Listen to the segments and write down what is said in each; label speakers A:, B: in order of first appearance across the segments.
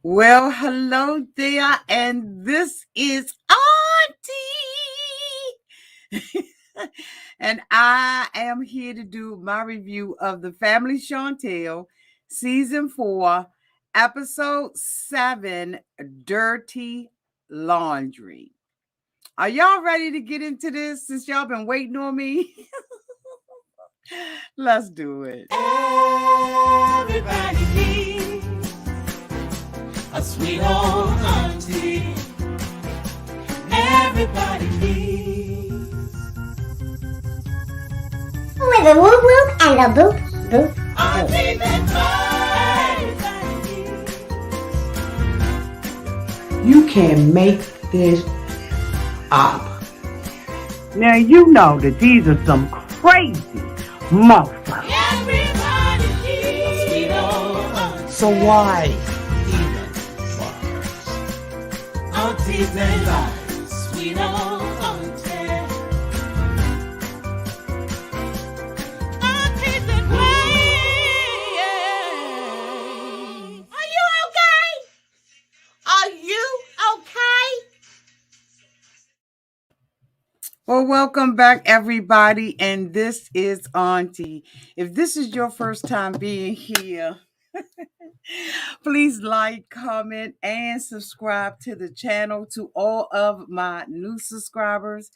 A: Well, hello there, and this is Auntie. And I am here to do my review of The Family Chantel, Season 4, Episode 7, Dirty Laundry. Are y'all ready to get into this since y'all been waiting on me? Let's do it.
B: Everybody needs a sweet old auntie. Everybody needs
C: with a whoop whoop and a boop boop
B: auntie
C: boop.
B: that everybody needs.
D: You can make this up.
E: Now you know that these are some crazy motherfuckers.
B: Everybody needs a sweet old auntie.
D: So why even try?
B: Aunties and lives, sweet old auntie. Aunties and ways. Are you okay? Are you okay?
A: Well, welcome back, everybody, and this is Auntie. If this is your first time being here, please like, comment, and subscribe to the channel. To all of my new subscribers,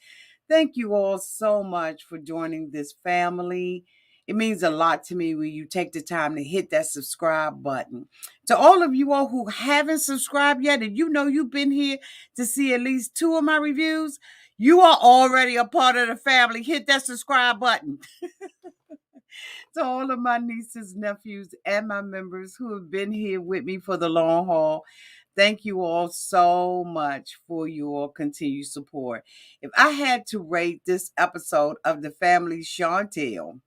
A: thank you all so much for joining this family. It means a lot to me when you take the time to hit that subscribe button. To all of you all who haven't subscribed yet, and you know you've been here to see at least 2 of my reviews, you are already a part of the family. Hit that subscribe button. To all of my nieces, nephews, and my members who have been here with me for the long haul, thank you all so much for your continued support. If I had to rate this episode of The Family Chantel,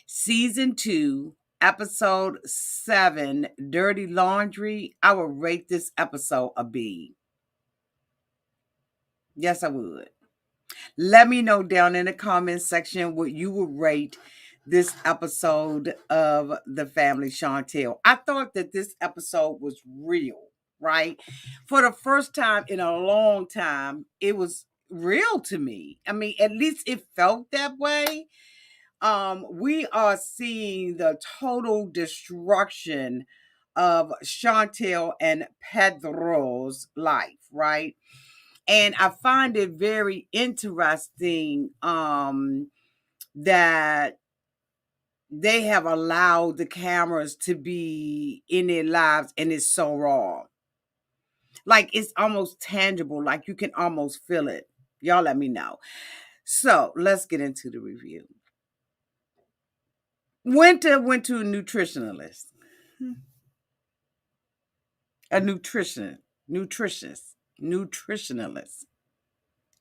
A: Season 2, Episode 7, Dirty Laundry, I would rate this episode a B. Yes, I would. Let me know down in the comment section what you would rate this episode of The Family Chantel. I thought that this episode was real, right? For the first time in a long time, it was real to me. I mean, at least it felt that way. We are seeing the total destruction of Chantel and Pedro's life, right? And I find it very interesting that they have allowed the cameras to be in their lives, and it's so raw. Like, it's almost tangible, like you can almost feel it. Y'all let me know. So let's get into the review. Winter went to a nutritionalist. A nutritionalist.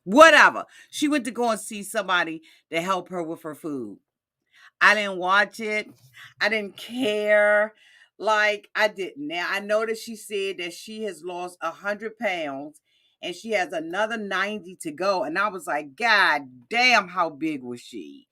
A: Whatever. She went to go and see somebody to help her with her food. I didn't watch it. I didn't care. Like, I didn't. Now, I know that she said that she has lost 100 pounds and she has another 90 to go. And I was like, God damn, how big was she?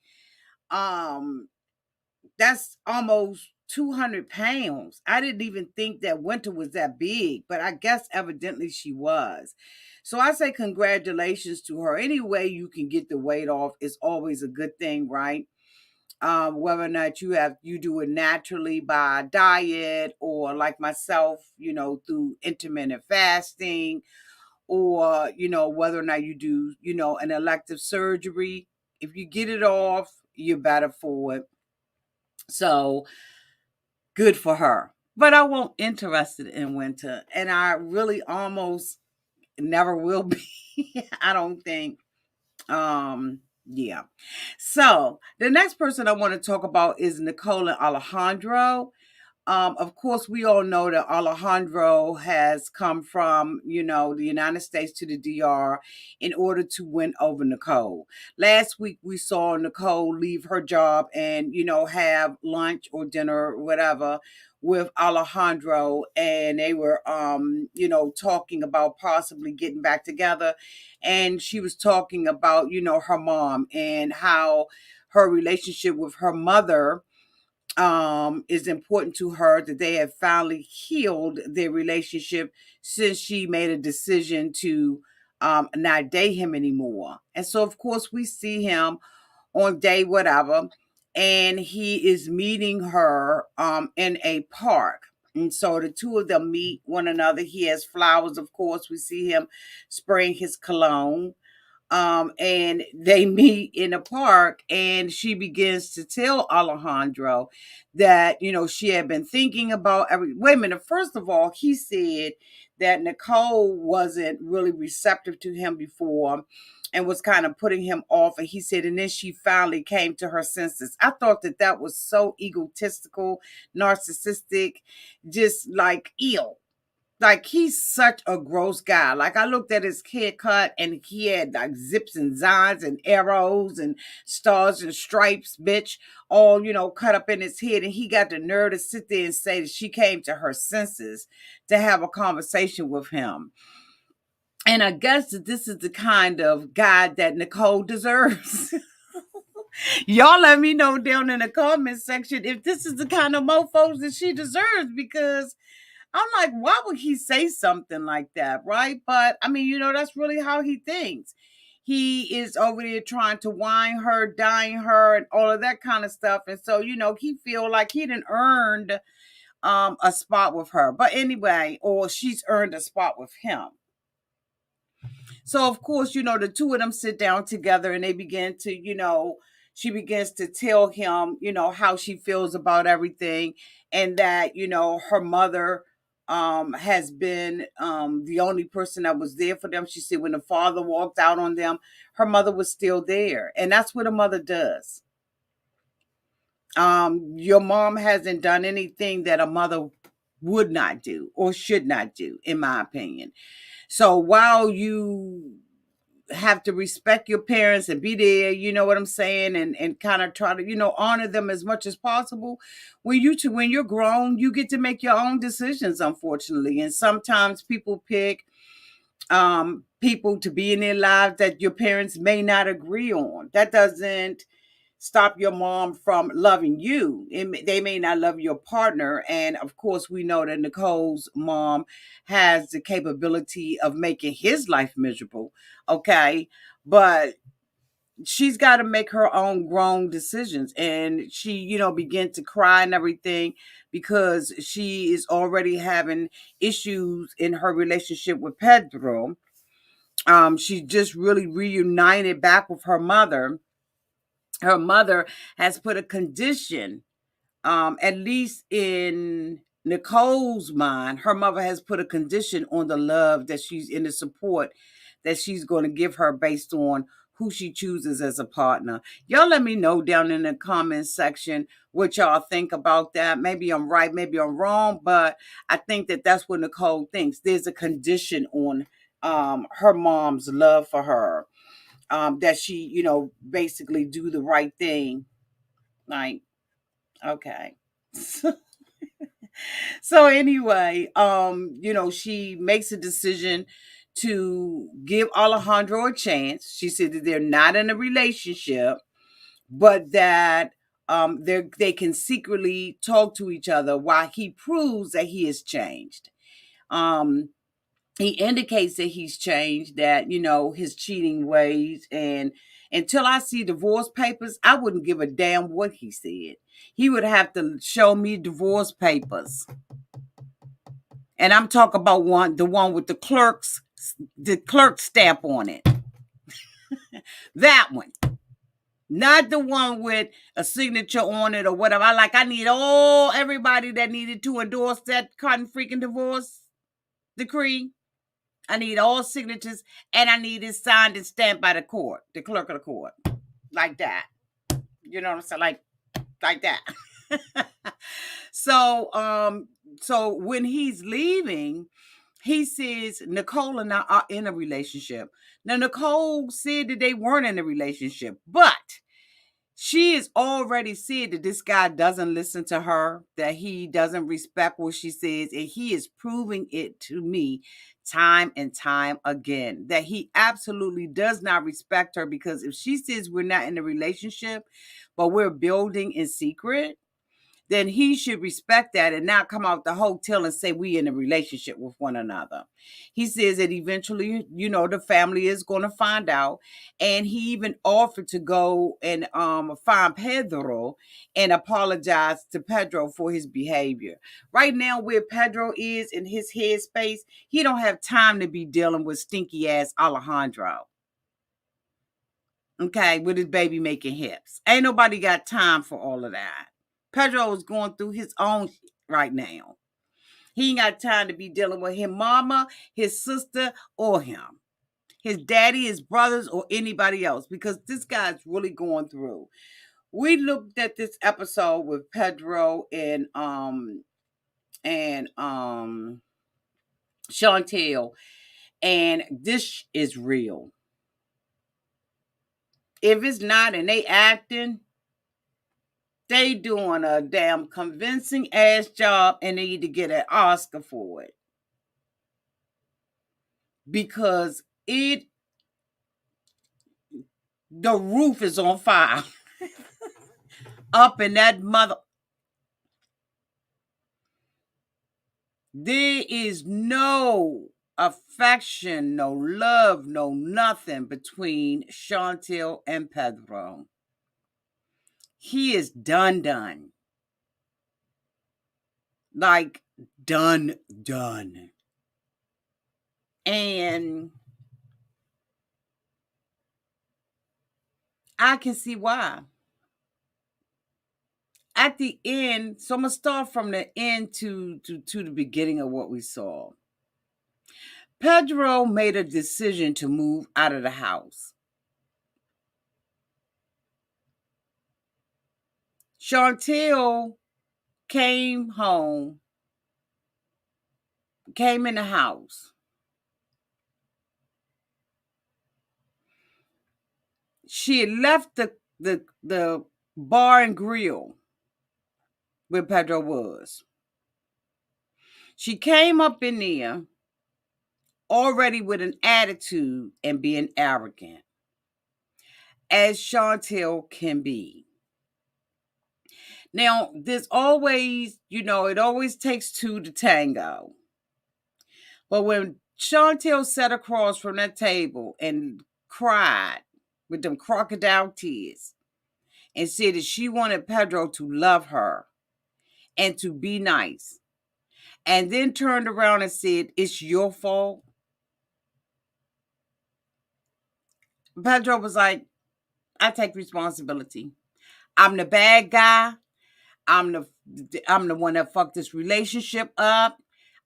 A: That's almost 200 pounds. I didn't even think that Winter was that big, but I guess evidently she was. So I say congratulations to her. Any way you can get the weight off is always a good thing, right? Whether or not you do it naturally by diet, or like myself, through intermittent fasting, or, whether or not you do, an elective surgery. If you get it off, you're better for it. So good for her. But I won't interested in Winter, and I really almost never will be. I don't think. Yeah. So the next person I want to talk about is Nicole and Alejandro. Of course, we all know that Alejandro has come from, the United States to the DR in order to win over Nicole. Last week, we saw Nicole leave her job and, have lunch or dinner or whatever with Alejandro, and they were, talking about possibly getting back together. And she was talking about, her mom and how her relationship with her mother is important to her, that they have finally healed their relationship since she made a decision to not date him anymore. And so, of course, we see him on day whatever, and he is meeting her in a park. And so the two of them meet one another. He has flowers, of course. We see him spraying his cologne. And they meet in a park, and she begins to tell Alejandro that, she had been thinking about wait a minute. First of all, he said that Nicole wasn't really receptive to him before and was kind of putting him off. And he said, and then she finally came to her senses. I thought that that was so egotistical, narcissistic, just like ill. Like, he's such a gross guy. Like, I looked at his haircut, and he had like zips and zines and arrows and stars and stripes, bitch, all, cut up in his head. And he got the nerve to sit there and say that she came to her senses to have a conversation with him. And I guess that this is the kind of guy that Nicole deserves. Y'all let me know down in the comment section if this is the kind of mofos that she deserves, because I'm like, why would he say something like that, right? But I mean, that's really how he thinks. He is over there trying to wine her, dine her, and all of that kind of stuff. And so, he feel like he done earned a spot with her. But anyway, or she's earned a spot with him. So of course, the two of them sit down together, and they begin to, she begins to tell him, how she feels about everything, and that, her mother has been the only person that was there for them. She said when the father walked out on them, her mother was still there. And that's what a mother does. Your mom hasn't done anything that a mother would not do or should not do, in my opinion. So while you have to respect your parents and be there, you know what I'm saying, and kind of try to, honor them as much as possible. When you're grown, you get to make your own decisions, unfortunately. And sometimes people pick people to be in their lives that your parents may not agree on. That doesn't stop your mom from loving you. They may not love your partner. And of course, we know that Nicole's mom has the capability of making his life miserable. Okay. But she's got to make her own grown decisions. And she, began to cry and everything because she is already having issues in her relationship with Pedro. She just really reunited back with her mother. Her mother has put a condition, at least in Nicole's mind, her mother has put a condition on the love that she's in, the support that she's going to give her based on who she chooses as a partner. Y'all let me know down in the comment section what y'all think about that. Maybe I'm right, maybe I'm wrong, but I think that that's what Nicole thinks. There's a condition on her mom's love for her. That she, basically do the right thing. Like, okay. So anyway, she makes a decision to give Alejandro a chance. She said that they're not in a relationship, but that they can secretly talk to each other while he proves that he has changed. He indicates that he's changed, that, his cheating ways. And until I see divorce papers, I wouldn't give a damn what he said. He would have to show me divorce papers. And I'm talking about the one with the clerk stamp on it. That one. Not the one with a signature on it or whatever. I need everybody that needed to endorse that cotton freaking divorce decree. I need all signatures, and I need it signed and stamped by the court, the clerk of the court. Like that. You know what I'm saying? Like that. So when he's leaving, he says Nicole and I are in a relationship. Now, Nicole said that they weren't in a relationship, but she has already said that this guy doesn't listen to her, that he doesn't respect what she says, and he is proving it to me time and time again, that he absolutely does not respect her, because if she says we're not in a relationship, but we're building in secret, then he should respect that and not come out the hotel and say we in a relationship with one another. He says that eventually, the family is going to find out, and he even offered to go and find Pedro and apologize to Pedro for his behavior. Right now, where Pedro is in his headspace, he don't have time to be dealing with stinky ass Alejandro. Okay, with his baby making hips. Ain't nobody got time for all of that. Pedro is going through his own shit right now. He ain't got time to be dealing with his mama, his sister, or him. His daddy, his brothers, or anybody else, because this guy's really going through. We looked at this episode with Pedro and Chantel, and this is real. If it's not and they acting, they doing a damn convincing ass job and they need to get an Oscar for it. Because the roof is on fire. Up in that mother. There is no affection, no love, no nothing between Chantel and Pedro. He is done. Like, done. And I can see why. At the end, so I'm going to start from the end to the beginning of what we saw. Pedro made a decision to move out of the house. Chantel came in the house. She had left the bar and grill where Pedro was. She came up in there already with an attitude and being arrogant, as Chantel can be. Now, there's always, it always takes two to tango. But when Chantel sat across from that table and cried with them crocodile tears and said that she wanted Pedro to love her and to be nice, and then turned around and said, it's your fault, Pedro was like, I take responsibility. I'm the bad guy. I'm the one that fucked this relationship up.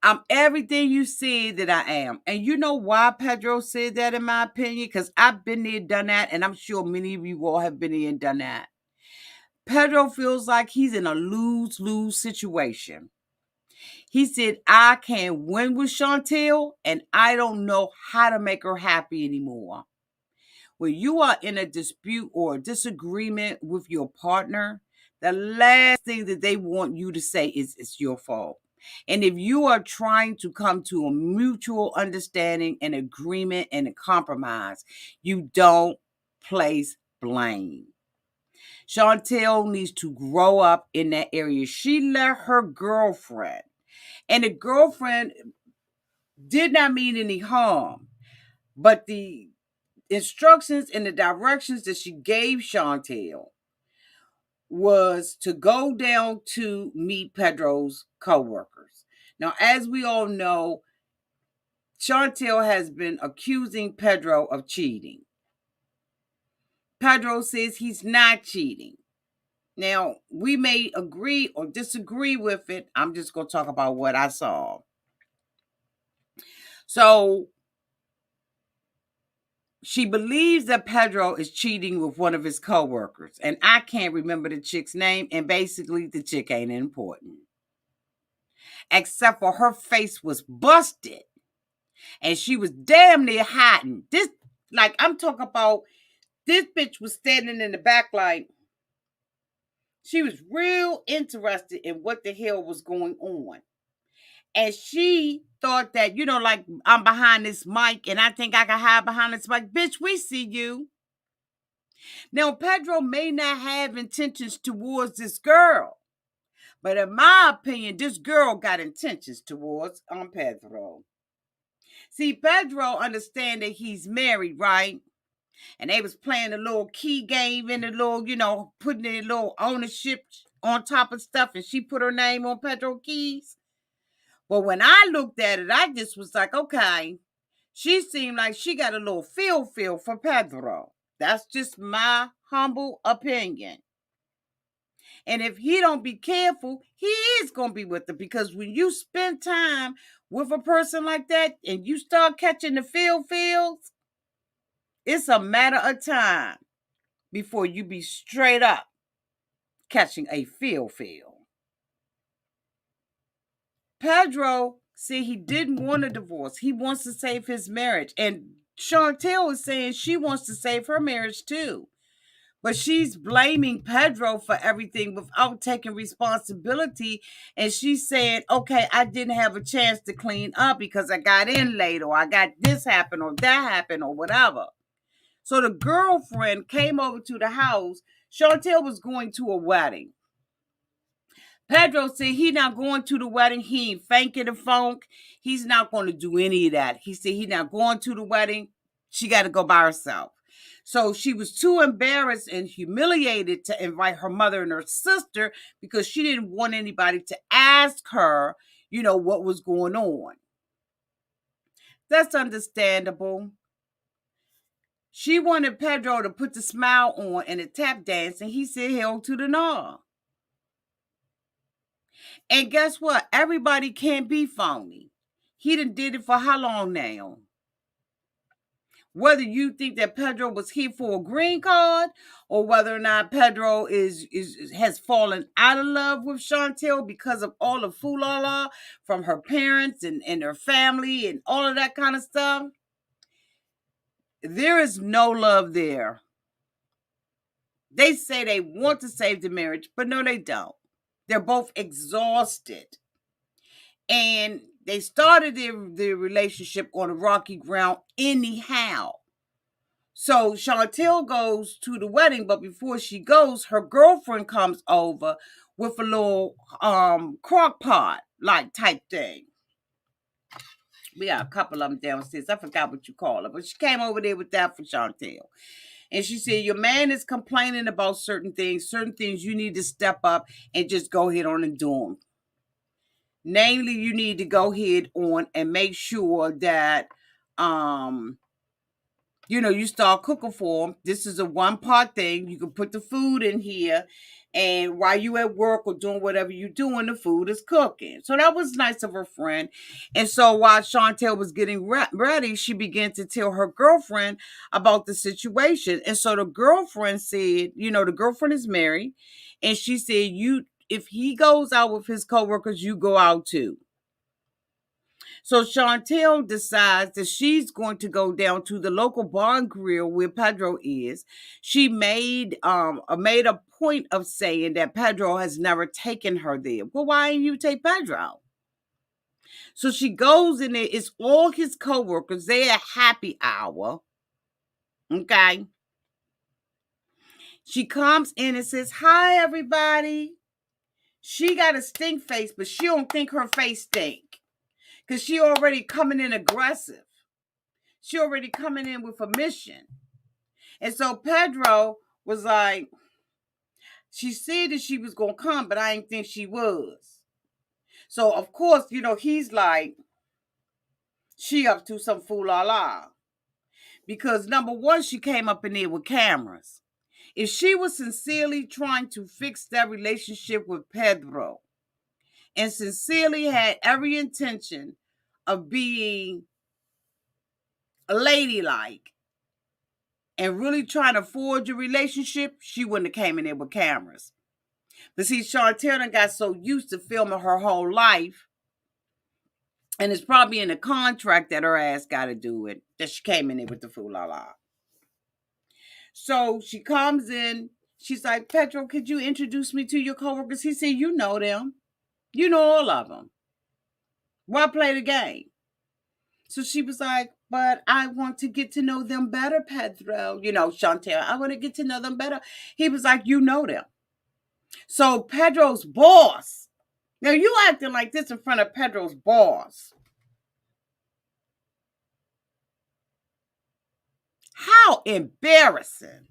A: I'm everything you said that I am. And you know why Pedro said that, in my opinion? Because I've been there, done that, and I'm sure many of you all have been there and done that. Pedro feels like he's in a lose-lose situation. He said, I can't win with Chantel, and I don't know how to make her happy anymore. When you are in a dispute or a disagreement with your partner, the last thing that they want you to say is it's your fault. And if you are trying to come to a mutual understanding and agreement and a compromise, you don't place blame. Chantel needs to grow up in that area. She let her girlfriend, and the girlfriend did not mean any harm, but the instructions and the directions that she gave Chantel was to go down to meet Pedro's co-workers. Now, as we all know, Chantel has been accusing Pedro of cheating. Pedro says he's not cheating. Now, we may agree or disagree with it. I'm just going to talk about what I saw. So, she believes that Pedro is cheating with one of his co-workers. And I can't remember the chick's name. And basically, the chick ain't important. Except for her face was busted. And she was damn near hiding. This, like, I'm talking about, this bitch was standing in the back like, she was real interested in what the hell was going on. And she thought that, like, I'm behind this mic and I think I can hide behind this mic. Bitch, we see you. Now, Pedro may not have intentions towards this girl, But in my opinion, this girl got intentions towards Pedro. See, Pedro understand that he's married, right? And they was playing a little key game in the little, putting a little ownership on top of stuff, and she put her name on Pedro keys. But when I looked at it, I just was like, okay, she seemed like she got a little feel for Pedro. That's just my humble opinion. And if he don't be careful, he is going to be with her, because when you spend time with a person like that and you start catching the feels, it's a matter of time before you be straight up catching a feel. Pedro said he didn't want a divorce. He wants to save his marriage. And Chantel is saying she wants to save her marriage too. But she's blaming Pedro for everything without taking responsibility. And she's saying, okay, I didn't have a chance to clean up because I got in late, or I got this happen or that happened or whatever. So the girlfriend came over to the house. Chantel was going to a wedding. Pedro said he not going to the wedding. He ain't faking the funk. He's not going to do any of that. He said he not going to the wedding. She got to go by herself. So she was too embarrassed and humiliated to invite her mother and her sister, because she didn't want anybody to ask her, what was going on. That's understandable. She wanted Pedro to put the smile on and a tap dance, and he said hell to the no. And guess what? Everybody can't be phony. He done did it for how long now? Whether you think that Pedro was here for a green card, or whether or not Pedro has fallen out of love with Chantel because of all the foolala from her parents and her family and all of that kind of stuff, there is no love there. They say they want to save the marriage, but no, they don't. They're both exhausted. And they started their relationship on a rocky ground anyhow. So Chantel goes to the wedding, but before she goes, her girlfriend comes over with a little crock pot like type thing. We got a couple of them downstairs. I forgot what you call her, but she came over there with that for Chantel. And she said, your man is complaining about certain things you need to step up and just go ahead on and do them. Namely, you need to go ahead on and make sure that, you start cooking for them. This is a one-part thing. You can put the food in here, and while you at work or doing whatever you're doing, the food is cooking. So that was nice of her friend. And so while Chantel was getting ready, she began to tell her girlfriend about the situation. And so the girlfriend said, the girlfriend is married, and she said, if he goes out with his coworkers, you go out too. So Chantel decides that she's going to go down to the local bar and grill where Pedro is. She made a point of saying that Pedro has never taken her there. Well, why didn't you take Pedro? So she goes in there. It's all his coworkers. They're at happy hour. Okay. She comes in and says, hi, everybody. She got a stink face, but she don't think her face stink, because she already coming in aggressive. She already coming in with a mission. And so Pedro was like, she said that she was going to come, but I didn't think she was. So, of course, he's like, she up to some fool-la-la. Because, number one, she came up in there with cameras. If she was sincerely trying to fix that relationship with Pedro and sincerely had every intention of being ladylike and really trying to forge a relationship, she wouldn't have came in there with cameras. But see, Chantel got so used to filming her whole life, and it's probably in the contract that her ass got to do it, that she came in there with the fool-la-la. So she comes in. She's like, Pedro, could you introduce me to your coworkers? He said, you know them. You know all of them. Why play the game? So she was like, but I want to get to know them better, Pedro. Chantel, I want to get to know them better. He was like, you know them. So Pedro's boss Now you acting like this in front of Pedro's boss. How embarrassing.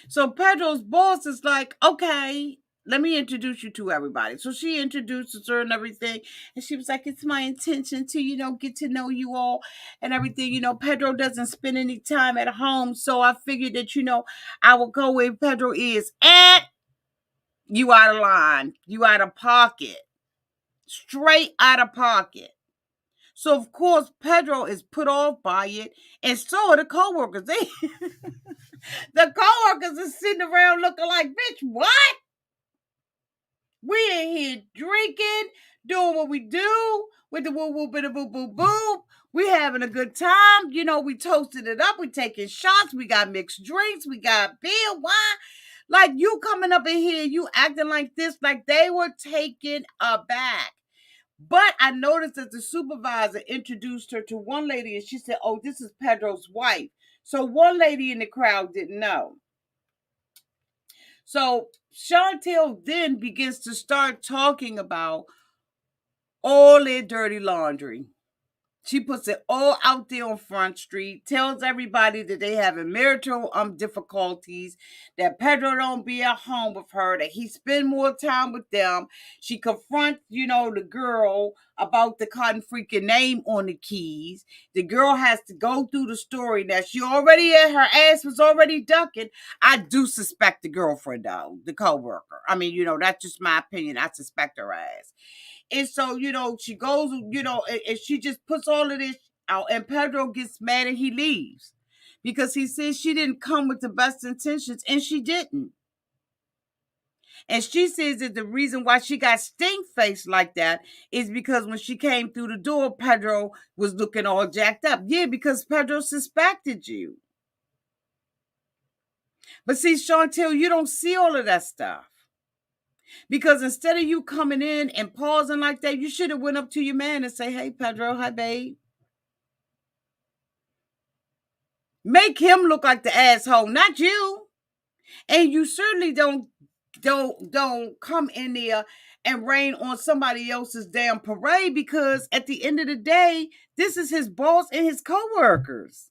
A: So Pedro's boss is like, okay, let me introduce you to everybody. So she introduces her and everything. And she was like, it's my intention to, get to know you all and everything. Pedro doesn't spend any time at home. So I figured that, I will go where Pedro is. And you out of line. You out of pocket. Straight out of pocket. So of course Pedro is put off by it, and so are the coworkers. The coworkers are sitting around looking like, bitch, what? We in here drinking, doing what we do with the woo woo bit of boo boo boo. We having a good time. We toasted it up. We taking shots. We got mixed drinks. We got beer, wine. Like you coming up in here, you acting like this, like they were taken aback. But I noticed that the supervisor introduced her to one lady and she said, oh, this is Pedro's wife. So one lady in the crowd didn't know. So Chantel then begins to start talking about all their dirty laundry. She puts it all out there on Front Street, tells everybody that they having marital difficulties, that Pedro don't be at home with her, that he spend more time with them. She confronts, the girl about the cotton freaking name on the keys. The girl has to go through the story. Now, her ass was already ducking. I do suspect the girlfriend, though, the co-worker. I mean, that's just my opinion. I suspect her ass. And so, she goes, and she just puts all of this out. And Pedro gets mad and he leaves because he says she didn't come with the best intentions, and she didn't. And she says that the reason why she got stink faced like that is because when she came through the door, Pedro was looking all jacked up. Yeah, because Pedro suspected you. But see, Chantel, you don't see all of that stuff. Because instead of you coming in and pausing like that, you should have went up to your man and say, hey, Pedro, hi, babe. Make him look like the asshole, not you. And you certainly don't come in there and rain on somebody else's damn parade, because at the end of the day, this is his boss and his coworkers.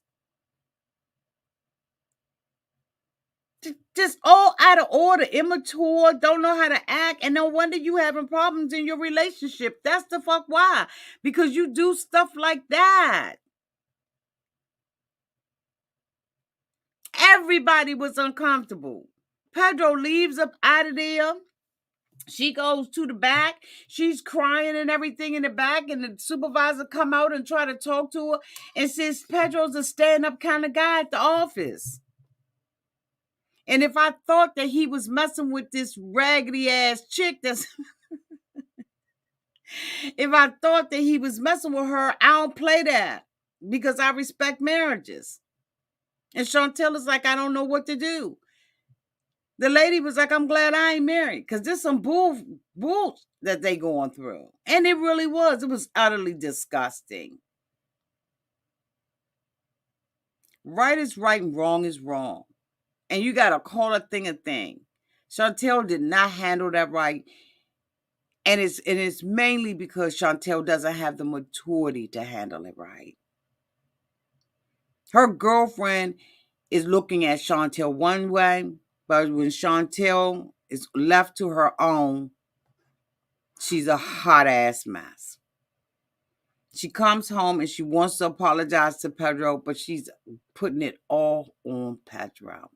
A: Just all out of order, immature, don't know how to act, and no wonder you having problems in your relationship. That's the fuck why. Because you do stuff like that. Everybody was uncomfortable. Pedro leaves up out of there. She goes to the back. She's crying and everything in the back, and the supervisor come out and try to talk to her and says Pedro's a stand-up kind of guy at the office. And if I thought that he was messing with this raggedy ass chick if I thought that he was messing with her, I don't play that because I respect marriages. And Chantel is like, I don't know what to do. The lady was like, I'm glad I ain't married, because there's some bull that they going through. And it really was. It was utterly disgusting. Right is right and wrong is wrong. And you got to call a thing a thing. Chantel did not handle that right. And it's mainly because Chantel doesn't have the maturity to handle it right. Her girlfriend is looking at Chantel one way, but when Chantel is left to her own, she's a hot ass mess. She comes home and she wants to apologize to Pedro, but she's putting it all on Pedro.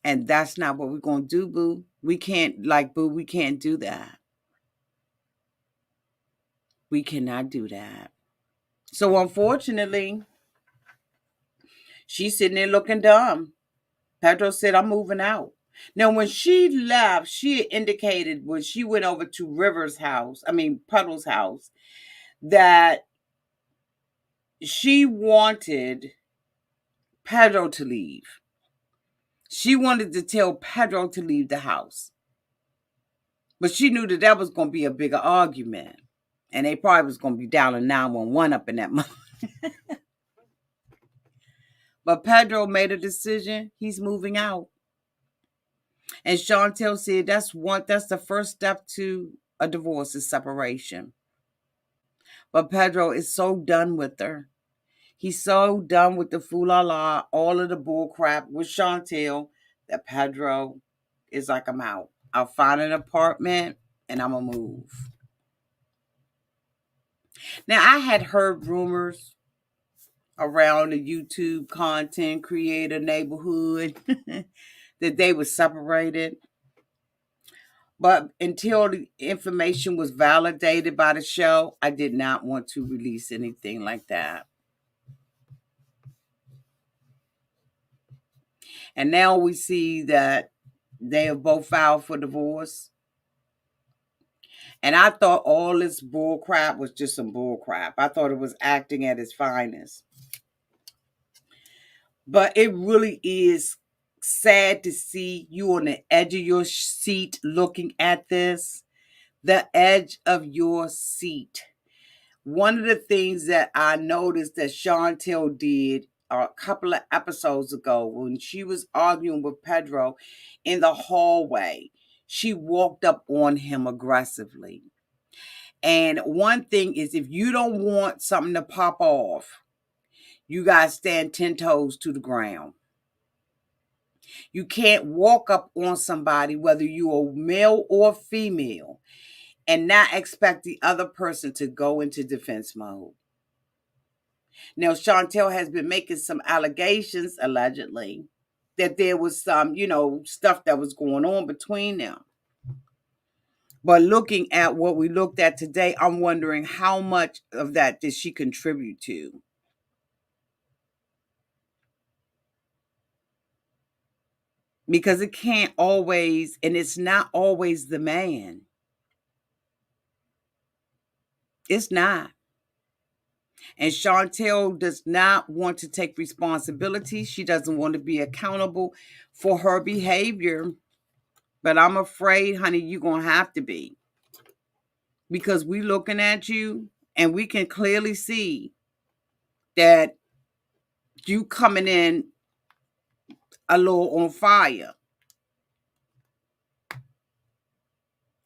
A: And that's not what we're going to do, boo. We can't do that. We cannot do that. So unfortunately, she's sitting there looking dumb. Pedro said, I'm moving out. Now, when she left, she indicated when she went over to Puddle's house, that she wanted Pedro to leave. She wanted to tell Pedro to leave the house. But she knew that was going to be a bigger argument. And they probably was going to be dialing 911 up in that month. But Pedro made a decision. He's moving out. And Chantel said that's the first step to a divorce is separation. But Pedro is so done with her. He's so done with the fool-la-la, all of the bull crap with Chantel, that Pedro is like, I'm out. I'll find an apartment and I'm going to move. Now, I had heard rumors around the YouTube content creator neighborhood that they were separated. But until the information was validated by the show, I did not want to release anything like that. And now we see that they have both filed for divorce. And I thought all this bull crap was just some bull crap. I thought it was acting at its finest. But it really is sad to see you on the edge of your seat looking at this. The edge of your seat. One of the things that I noticed that Chantel did a couple of episodes ago when she was arguing with Pedro in the hallway, she walked up on him aggressively. And one thing is, if you don't want something to pop off, you got to stand 10 toes to the ground. You can't walk up on somebody, whether you're male or female, and not expect the other person to go into defense mode. Now, Chantel has been making some allegations, allegedly, that there was some, stuff that was going on between them. But looking at what we looked at today, I'm wondering how much of that did she contribute to? Because it can't always, and it's not always the man. It's not. And Chantel does not want to take responsibility. She doesn't want to be accountable for her behavior. But I'm afraid, honey, you're going to have to be. Because we looking at you and we can clearly see that you coming in a little on fire.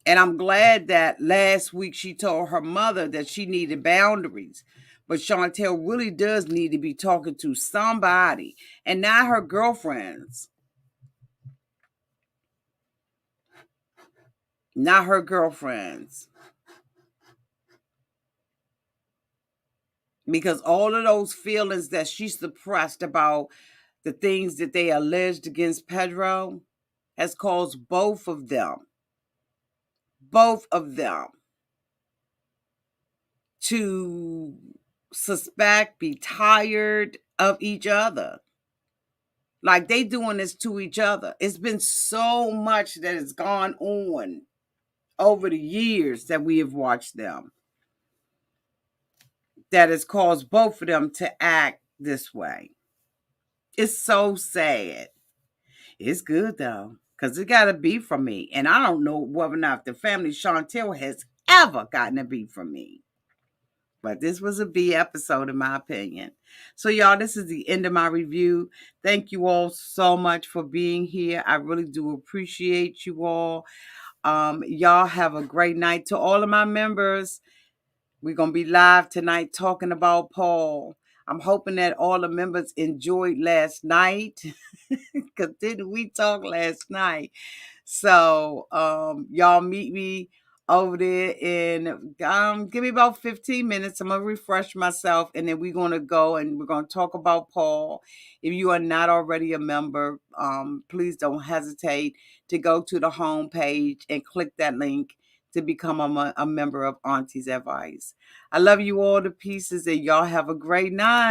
A: And I'm glad that last week she told her mother that she needed boundaries. But Chantel really does need to be talking to somebody and not her girlfriends. Not her girlfriends. Because all of those feelings that she suppressed about the things that they alleged against Pedro has caused both of them to suspect, be tired of each other. Like they doing this to each other. It's been so much that has gone on over the years that we have watched them that has caused both of them to act this way. It's so sad. It's good though, because it got a beat from me. And I don't know whether or not the family Chantel has ever gotten a beat from me. But this was a B episode, in my opinion. So, y'all, this is the end of my review. Thank you all so much for being here. I really do appreciate you all. Y'all have a great night. To all of my members, we're going to be live tonight talking about Paul. I'm hoping that all the members enjoyed last night because didn't we talk last night? So y'all meet me over there in give me about 15 minutes. I'm gonna refresh myself and then we're gonna go and we're gonna talk about Paul. If you are not already a member, please don't hesitate to go to the home page and click that link to become a member of Auntie's Advice. I love you all to pieces and y'all have a great night.